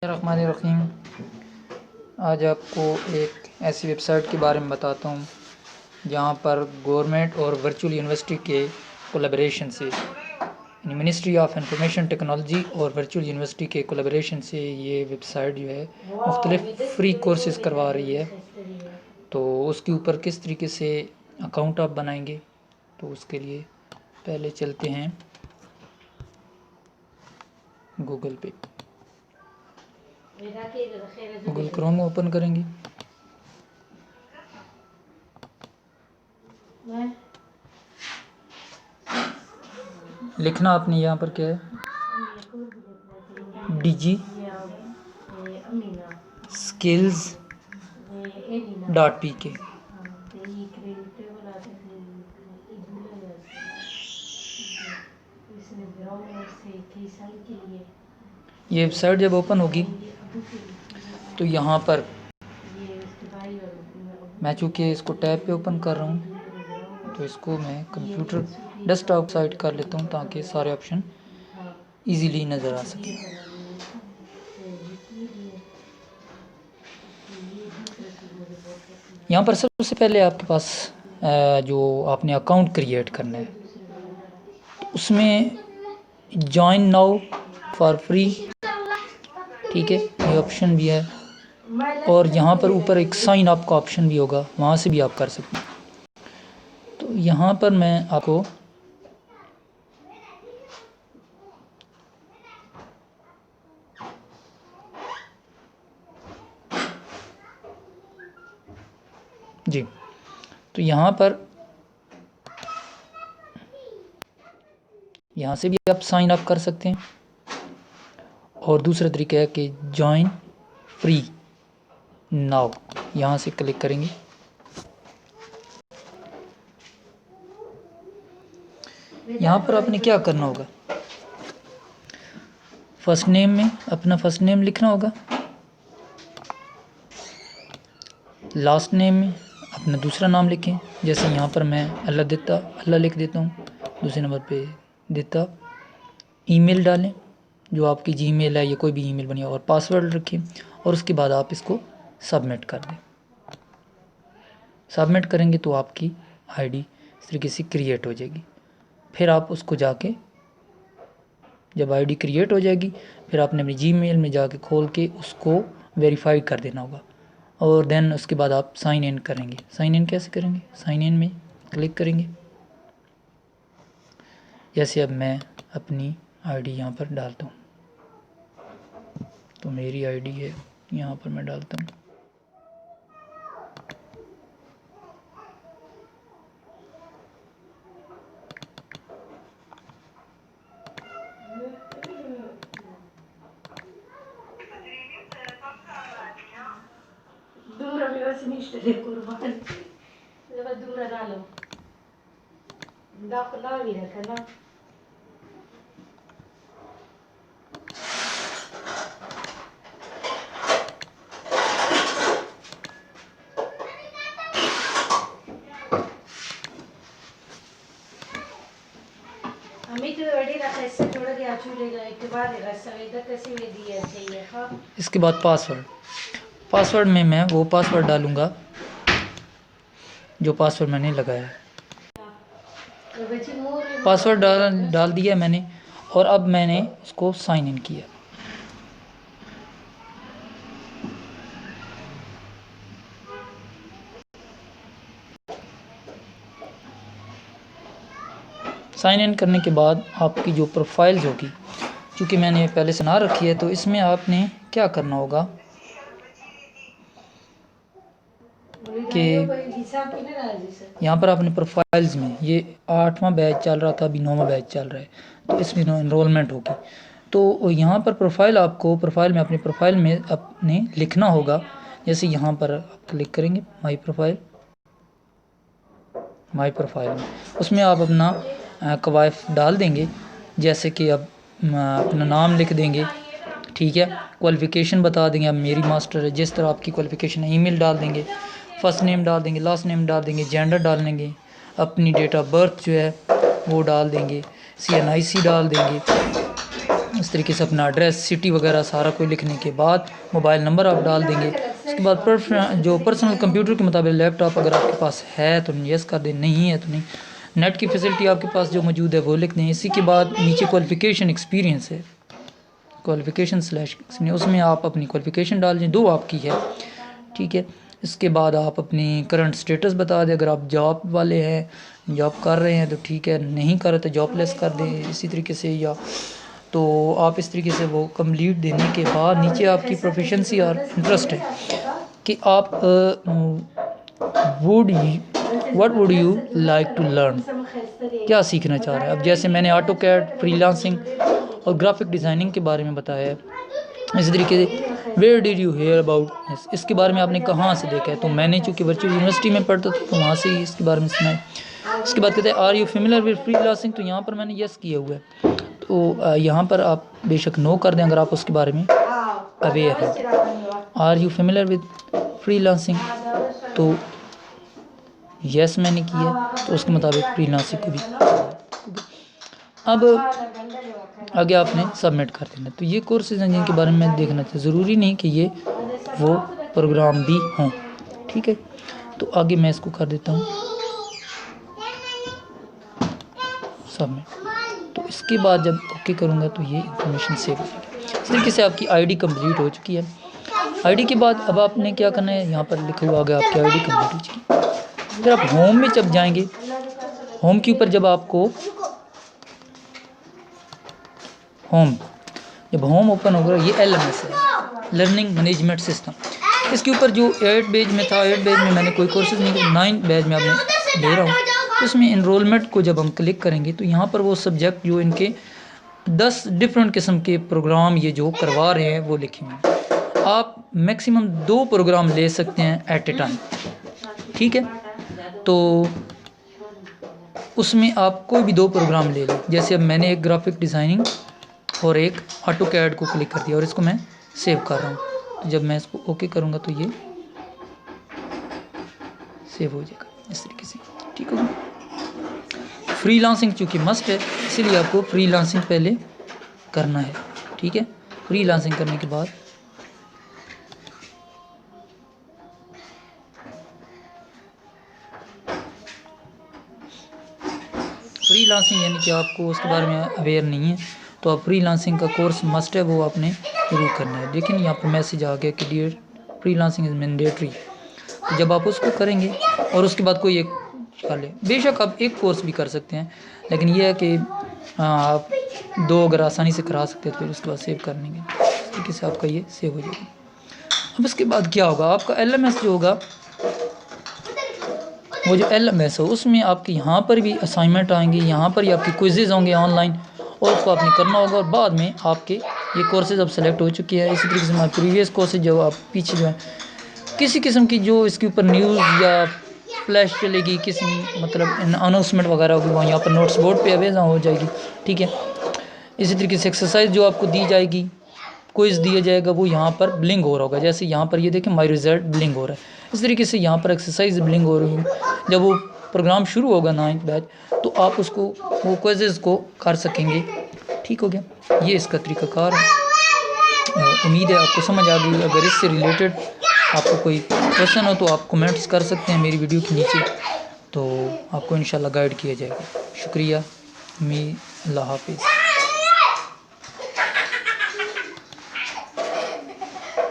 रहीम। आज आपको एक ऐसी वेबसाइट के बारे में बताता हूँ जहाँ पर गवर्नमेंट और वर्चुअल यूनिवर्सिटी के कोलैबोरेशन से यानी मिनिस्ट्री ऑफ इंफॉर्मेशन टेक्नोलॉजी और वर्चुअल यूनिवर्सिटी के कोलैबोरेशन से ये वेबसाइट जो है मुख्तलिफ फ्री कोर्सेज करवा रही है। तो उसके ऊपर किस तरीके से अकाउंट आप बनाएंगे, तो उसके लिए पहले चलते हैं गूगल पे। गूगल क्रोम ओपन करेंगे। लिखना आपने यहाँ पर क्या है, डिजी स्किल्स .pk। ये वेबसाइट जब ओपन होगी तो यहाँ पर मैं चूँकि इसको टैब पे ओपन कर रहा हूँ तो इसको मैं कंप्यूटर डेस्कटॉप साइट कर लेता हूँ ताकि सारे ऑप्शन इजीली नज़र आ सके। यहाँ पर सबसे पहले आपके पास जो आपने अकाउंट क्रिएट करना है उसमें जॉइन नाउ फॉर फ्री, ठीक है, ये ऑप्शन भी है। और यहाँ पर ऊपर एक साइन अप का ऑप्शन भी होगा, वहाँ से भी आप कर सकते हैं। तो यहाँ पर मैं आपको जी, तो यहाँ से भी आप साइन अप कर सकते हैं। और दूसरा तरीका है कि जॉइन फ्री नाउ, यहाँ से क्लिक करेंगे। यहाँ पर आपने क्या करना होगा, फर्स्ट नेम में अपना फर्स्ट नेम लिखना होगा, लास्ट नेम में अपना दूसरा नाम लिखें। जैसे यहाँ पर मैं अल्लाह लिख देता हूँ। दूसरे नंबर पे देता, ईमेल डालें जो आपकी जीमेल है या कोई भी ईमेल बनी हो, और पासवर्ड रखें। और उसके बाद आप इसको सबमिट कर दें। सबमिट करेंगे तो आपकी आईडी इस तरीके से क्रिएट हो जाएगी। फिर आप उसको जाके, जब आईडी क्रिएट हो जाएगी, फिर आपने अपनी जीमेल में जाके खोल के उसको वेरीफाई कर देना होगा। और देन उसके बाद आप साइन इन करेंगे। साइन इन कैसे करेंगे, साइन इन में क्लिक करेंगे। जैसे अब मैं अपनी आईडी यहाँ पर डालता हूँ, तो मेरी आईडी है यहाँ पर मैं डालता हूँ। इसके बाद पासवर्ड में मैं वो पासवर्ड डालूंगा जो पासवर्ड मैंने लगाया है। पासवर्ड डाल दिया मैंने, और अब मैंने इसको साइन इन किया। साइन इन करने के बाद आपकी जो प्रोफाइल्स होगी, क्योंकि मैंने पहले से ना रखी है, तो इसमें आपने क्या करना होगा कि यहाँ पर आपने प्रोफाइल्स में, ये 8वां बैच चल रहा था, अभी 9वां बैच चल रहा है, तो इसमें इनरोलमेंट होगी। तो यहाँ पर प्रोफाइल में अपनी प्रोफाइल में अपने लिखना होगा। जैसे यहाँ पर आप क्लिक करेंगे माई प्रोफाइल में, उसमें आप अपना कवायफ डाल देंगे। जैसे कि अब अपना नाम लिख देंगे, ठीक है, क्वालिफ़िकेशन बता देंगे, अब मेरी मास्टर है, जिस तरह आपकी क्वालिफ़िकेशन है, ईमेल डाल देंगे, फर्स्ट नेम डाल देंगे, लास्ट नेम डाल देंगे, जेंडर डाल देंगे, अपनी डेट ऑफ बर्थ जो है वो डाल देंगे, CNIC डाल देंगे, इस तरीके से अपना एड्रेस, सिटी वगैरह सारा कोई लिखने के बाद मोबाइल नंबर आप डाल देंगे। उसके बाद जो पर्सनल कंप्यूटर के मुताबिक लैपटॉप अगर आपके पास है तो यस कर दें, नहीं है तो नहीं। नेट की फैसिलिटी आपके पास जो मौजूद है वो लिख दें। इसी के बाद नीचे क्वालिफ़िकेशन एक्सपीरियंस है, क्वालिफ़िकेशन स्लैश उसमें आप अपनी क्वालिफ़िकेशन डाल दें, 2 आपकी है, ठीक है। इसके बाद आप अपनी करंट स्टेटस बता दें, अगर आप जॉब वाले हैं, जॉब कर रहे हैं तो ठीक है, नहीं कर रहे तो जॉबलेस कर दें इसी तरीके से। या तो आप इस तरीके से वो कंप्लीट देने के बाद नीचे आपकी प्रोफिशेंसी और इंटरेस्ट है कि आप what would you like to learn, क्या सीखना चाह रहे हैं। अब जैसे मैंने ऑटो कैड, फ्रीलांसिंग और ग्राफिक डिज़ाइनिंग के बारे में बताया है, इसी तरीके से where did you hear about, इसके बारे में आपने कहाँ से देखा है। तो मैंने चूँकि वर्चुअल यूनिवर्सिटी में पढ़ता था तो वहाँ से ही इसके बारे में सुना है। इसके बाद कहते हैं are you familiar with freelancing, तो यहाँ पर मैंने यस किया हुआ है, तो यहाँ पर आप बेशक नो कर दें अगर आप उसके बारे में अवेयर हैं। Are you familiar with freelancing, तो यस मैंने किया, तो उसके मुताबिक फ्रीलांसिंग को भी। अब आगे आपने सबमिट कर देना। तो ये कोर्सेज हैं जिनके बारे में देखना चाहिए, ज़रूरी नहीं कि ये वो प्रोग्राम भी हों, ठीक है। तो आगे मैं इसको कर देता हूँ सबमिट। तो इसके बाद जब ओके करूँगा तो ये इन्फॉर्मेशन सेव हो जाएगी। इस तरीके से आपकी आईडी कंप्लीट हो चुकी है। आईडी के बाद अब आपने क्या करना है, यहाँ पर लिखा हुआ आ गया आपकी आईडी कंप्लीट हो चुकी। फिर आप होम में जब जाएंगे, होम के ऊपर जब आपको जब होम ओपन होगा, ये LMS है, लर्निंग मैनेजमेंट सिस्टम। इसके ऊपर जो 8 बैच में था, 8 बैच में मैंने कोई कोर्सेज नहीं किया, 9 बैच में आपने ले रहा हूँ। तो इसमें इनरोलमेंट को जब हम क्लिक करेंगे तो यहाँ पर वो सब्जेक्ट जो इनके 10 डिफरेंट किस्म के प्रोग्राम ये जो करवा रहे हैं वो लिखे हुए हैं। आप मैक्सिमम 2 प्रोग्राम ले सकते हैं एट ए टाइम, ठीक है। तो उसमें आप कोई भी 2 प्रोग्राम ले लें। जैसे अब मैंने एक ग्राफिक डिज़ाइनिंग और एक ऑटो कैड को क्लिक कर दिया और इसको मैं सेव कर रहा हूँ। तो जब मैं इसको ओके करूँगा तो ये सेव हो जाएगा इस तरीके से, ठीक होगा। फ्रीलांसिंग चूँकि मस्ट है, इसीलिए आपको फ्रीलांसिंग पहले करना है, ठीक है। फ्रीलांसिंग करने के बाद फ्रीलांसिंग यानी कि आपको उसके बारे में अवेयर नहीं है तो आप फ्रीलांसिंग का कोर्स मस्ट है, वो आपने जरूर करना है। लेकिन यहाँ पर मैसेज आ गया कि डियर फ्रीलांसिंग इज़ मैंडेटरी, तो जब आप उसको करेंगे और उसके बाद कोई एक कर ले, बेशक आप एक कोर्स भी कर सकते हैं, लेकिन यह है कि आप 2 अगर आसानी से करा सकते हैं तो फिर उसके बाद सेव कर लेंगे, इस तरीके से आपका ये सेव हो जाएगा। अब इसके बाद क्या होगा, आपका LMS जो होगा, वो जो LMS हो उसमें आपके यहाँ पर भी असाइनमेंट आएंगे, यहाँ पर ही आपके क्विज़ेज़ होंगे ऑनलाइन और उसको आपने करना होगा। और बाद में आपके ये कोर्सेज अब सेलेक्ट हो चुके हैं। इसी तरीके से हमारे प्रीवियस कोर्सेज जो आप पीछे जो है किसी किस्म की जो इसके ऊपर न्यूज़ या फ्लैश चलेगी, किसी मतलब अनाउंसमेंट वगैरह होगी, वहाँ यहाँ पर नोट्स बोर्ड पे अवेज़ हो जाएगी, ठीक है। इसी तरीके से एक्सरसाइज जो आपको दी जाएगी, क्विज़ दिया जाएगा, वो यहाँ पर ब्लिंक हो रहा होगा। जैसे यहाँ पर ये देखें माय रिजल्ट ब्लिंक हो रहा है, इस तरीके से यहाँ पर एक्सरसाइज ब्लिंक हो रही है। जब वो प्रोग्राम शुरू होगा 9th बैच तो आप उसको वो क्विज़ेज़ को कर सकेंगे, ठीक हो गया। ये इसका तरीक़ाकार है। उम्मीद है आपको समझ आ गई। अगर इससे रिलेटेड आपको कोई क्वेश्चन हो तो आप कमेंट्स कर सकते हैं मेरी वीडियो के नीचे, तो आपको इंशाल्लाह गाइड किया जाएगा। शुक्रिया, अल्लाह हाफिज़।